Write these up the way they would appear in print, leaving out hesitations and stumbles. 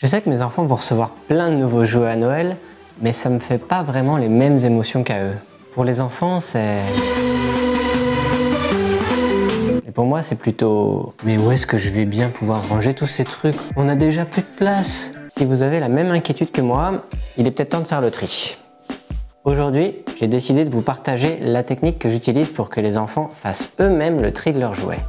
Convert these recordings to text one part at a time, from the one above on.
Je sais que mes enfants vont recevoir plein de nouveaux jouets à Noël, mais ça me fait pas vraiment les mêmes émotions qu'à eux. Pour les enfants, c'est... Et pour moi, c'est plutôt... Mais où est-ce que je vais bien pouvoir ranger tous ces trucs? On a déjà plus de place! Si vous avez la même inquiétude que moi, il est peut-être temps de faire le tri. Aujourd'hui, j'ai décidé de vous partager la technique que j'utilise pour que les enfants fassent eux-mêmes le tri de leurs jouets.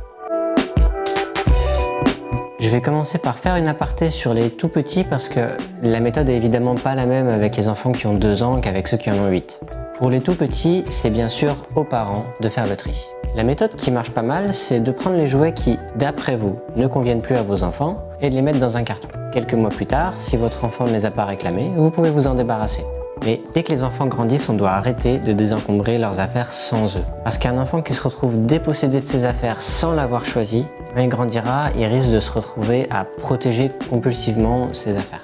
Je vais commencer par faire une aparté sur les tout petits parce que la méthode est évidemment pas la même avec les enfants qui ont 2 ans qu'avec ceux qui en ont 8. Pour les tout petits, c'est bien sûr aux parents de faire le tri. La méthode qui marche pas mal, c'est de prendre les jouets qui, d'après vous, ne conviennent plus à vos enfants et de les mettre dans un carton. Quelques mois plus tard, si votre enfant ne les a pas réclamés, vous pouvez vous en débarrasser. Mais dès que les enfants grandissent, on doit arrêter de désencombrer leurs affaires sans eux. Parce qu'un enfant qui se retrouve dépossédé de ses affaires sans l'avoir choisi, quand il grandira, il risque de se retrouver à protéger compulsivement ses affaires.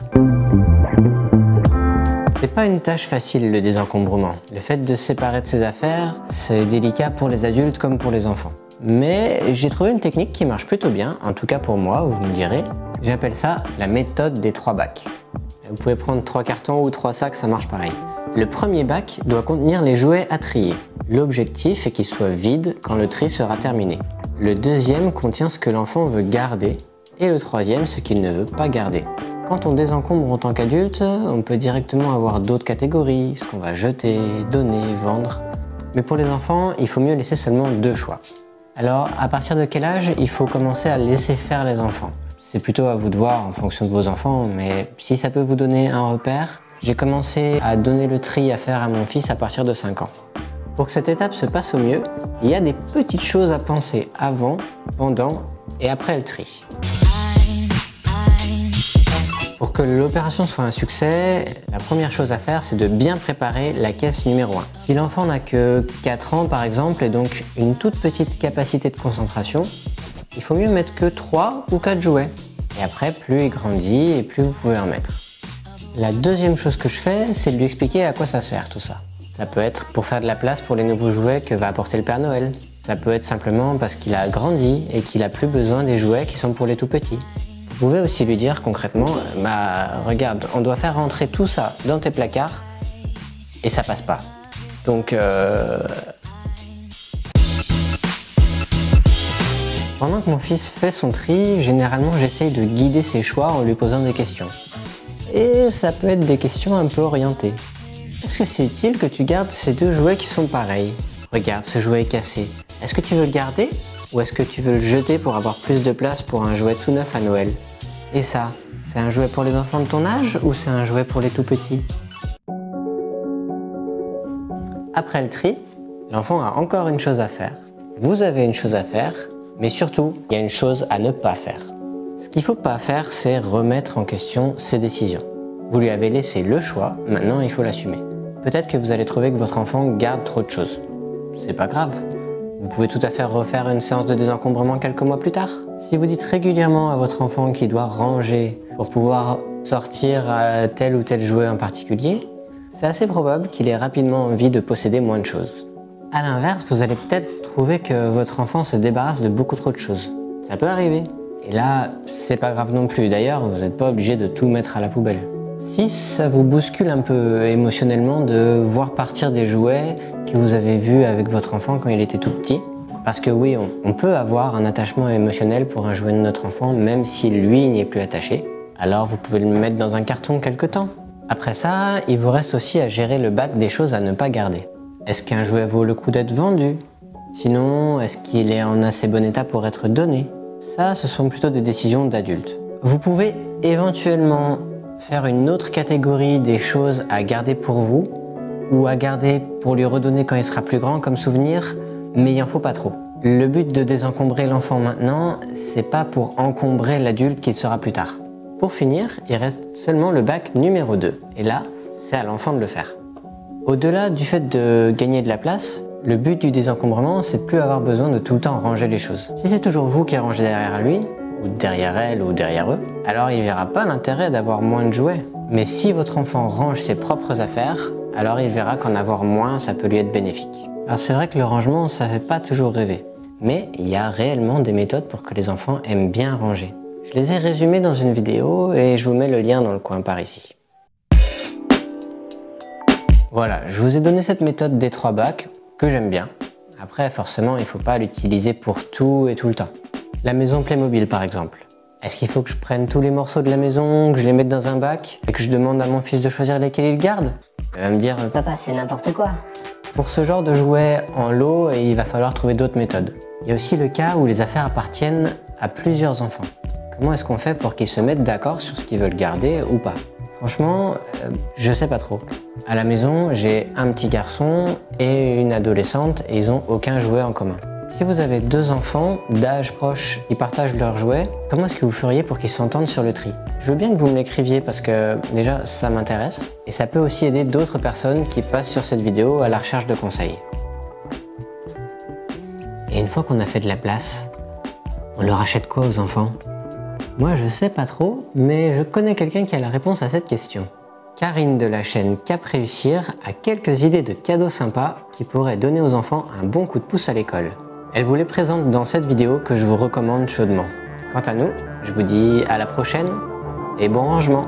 C'est pas une tâche facile le désencombrement. Le fait de se séparer de ses affaires, c'est délicat pour les adultes comme pour les enfants. Mais j'ai trouvé une technique qui marche plutôt bien, en tout cas pour moi, vous me direz. J'appelle ça la méthode des 3 bacs. Vous pouvez prendre 3 cartons ou 3 sacs, ça marche pareil. Le premier bac doit contenir les jouets à trier. L'objectif est qu'il soit vide quand le tri sera terminé. Le deuxième contient ce que l'enfant veut garder et le troisième ce qu'il ne veut pas garder. Quand on désencombre en tant qu'adulte, on peut directement avoir d'autres catégories, ce qu'on va jeter, donner, vendre. Mais pour les enfants, il faut mieux laisser seulement 2 choix. Alors, à partir de quel âge il faut commencer à laisser faire les enfants? C'est plutôt à vous de voir en fonction de vos enfants, mais si ça peut vous donner un repère, j'ai commencé à donner le tri à faire à mon fils à partir de 5 ans. Pour que cette étape se passe au mieux, il y a des petites choses à penser avant, pendant et après le tri. Pour que l'opération soit un succès, la première chose à faire, c'est de bien préparer la caisse numéro 1. Si l'enfant n'a que 4 ans par exemple et donc une toute petite capacité de concentration, il faut mieux mettre que 3 ou 4 jouets. Et après, plus il grandit et plus vous pouvez en mettre. La deuxième chose que je fais, c'est de lui expliquer à quoi ça sert tout ça. Ça peut être pour faire de la place pour les nouveaux jouets que va apporter le Père Noël. Ça peut être simplement parce qu'il a grandi et qu'il a plus besoin des jouets qui sont pour les tout petits. Vous pouvez aussi lui dire concrètement, regarde, on doit faire rentrer tout ça dans tes placards et ça passe pas. Donc pendant que mon fils fait son tri, généralement j'essaye de guider ses choix en lui posant des questions. Et ça peut être des questions un peu orientées. Est-ce que c'est utile que tu gardes ces 2 jouets qui sont pareils? Regarde, ce jouet est cassé. Est-ce que tu veux le garder? Ou est-ce que tu veux le jeter pour avoir plus de place pour un jouet tout neuf à Noël? Et ça, c'est un jouet pour les enfants de ton âge ou c'est un jouet pour les tout petits? Après le tri, l'enfant a encore une chose à faire. Vous avez une chose à faire. Mais surtout, il y a une chose à ne pas faire. Ce qu'il ne faut pas faire, c'est remettre en question ses décisions. Vous lui avez laissé le choix, maintenant il faut l'assumer. Peut-être que vous allez trouver que votre enfant garde trop de choses. C'est pas grave. Vous pouvez tout à fait refaire une séance de désencombrement quelques mois plus tard. Si vous dites régulièrement à votre enfant qu'il doit ranger pour pouvoir sortir tel ou tel jouet en particulier, c'est assez probable qu'il ait rapidement envie de posséder moins de choses. A l'inverse, vous allez peut-être trouver que votre enfant se débarrasse de beaucoup trop de choses. Ça peut arriver. Et là, c'est pas grave non plus. D'ailleurs, vous n'êtes pas obligé de tout mettre à la poubelle. Si ça vous bouscule un peu émotionnellement de voir partir des jouets que vous avez vus avec votre enfant quand il était tout petit, parce que oui, on peut avoir un attachement émotionnel pour un jouet de notre enfant, même si lui n'y est plus attaché, alors vous pouvez le mettre dans un carton quelque temps. Après ça, il vous reste aussi à gérer le bac des choses à ne pas garder. Est-ce qu'un jouet vaut le coup d'être vendu? Sinon, est-ce qu'il est en assez bon état pour être donné? Ça, ce sont plutôt des décisions d'adultes. Vous pouvez éventuellement faire une autre catégorie des choses à garder pour vous ou à garder pour lui redonner quand il sera plus grand comme souvenir, mais il en faut pas trop. Le but de désencombrer l'enfant maintenant, c'est pas pour encombrer l'adulte qu'il sera plus tard. Pour finir, il reste seulement le bac numéro 2, et là, c'est à l'enfant de le faire. Au-delà du fait de gagner de la place, le but du désencombrement, c'est de plus avoir besoin de tout le temps ranger les choses. Si c'est toujours vous qui rangez derrière lui, ou derrière elle, ou derrière eux, alors il verra pas l'intérêt d'avoir moins de jouets. Mais si votre enfant range ses propres affaires, alors il verra qu'en avoir moins, ça peut lui être bénéfique. Alors c'est vrai que le rangement, ça fait pas toujours rêver. Mais il y a réellement des méthodes pour que les enfants aiment bien ranger. Je les ai résumés dans une vidéo et je vous mets le lien dans le coin par ici. Voilà, je vous ai donné cette méthode des 3 bacs que j'aime bien. Après, forcément, il ne faut pas l'utiliser pour tout et tout le temps. La maison Playmobil par exemple. Est-ce qu'il faut que je prenne tous les morceaux de la maison, que je les mette dans un bac et que je demande à mon fils de choisir lesquels il garde? Il va me dire Papa, c'est n'importe quoi. Pour ce genre de jouets en lot, il va falloir trouver d'autres méthodes. Il y a aussi le cas où les affaires appartiennent à plusieurs enfants. Comment est-ce qu'on fait pour qu'ils se mettent d'accord sur ce qu'ils veulent garder ou pas? Franchement, je sais pas trop. À la maison, j'ai un petit garçon et une adolescente et ils n'ont aucun jouet en commun. Si vous avez 2 enfants d'âge proche qui partagent leurs jouets, comment est-ce que vous feriez pour qu'ils s'entendent sur le tri? Je veux bien que vous me l'écriviez parce que déjà ça m'intéresse et ça peut aussi aider d'autres personnes qui passent sur cette vidéo à la recherche de conseils. Et une fois qu'on a fait de la place, on leur achète quoi aux enfants? Moi je sais pas trop, mais je connais quelqu'un qui a la réponse à cette question. Karine de la chaîne Cap Réussir a quelques idées de cadeaux sympas qui pourraient donner aux enfants un bon coup de pouce à l'école. Elle vous les présente dans cette vidéo que je vous recommande chaudement. Quant à nous, je vous dis à la prochaine et bon rangement!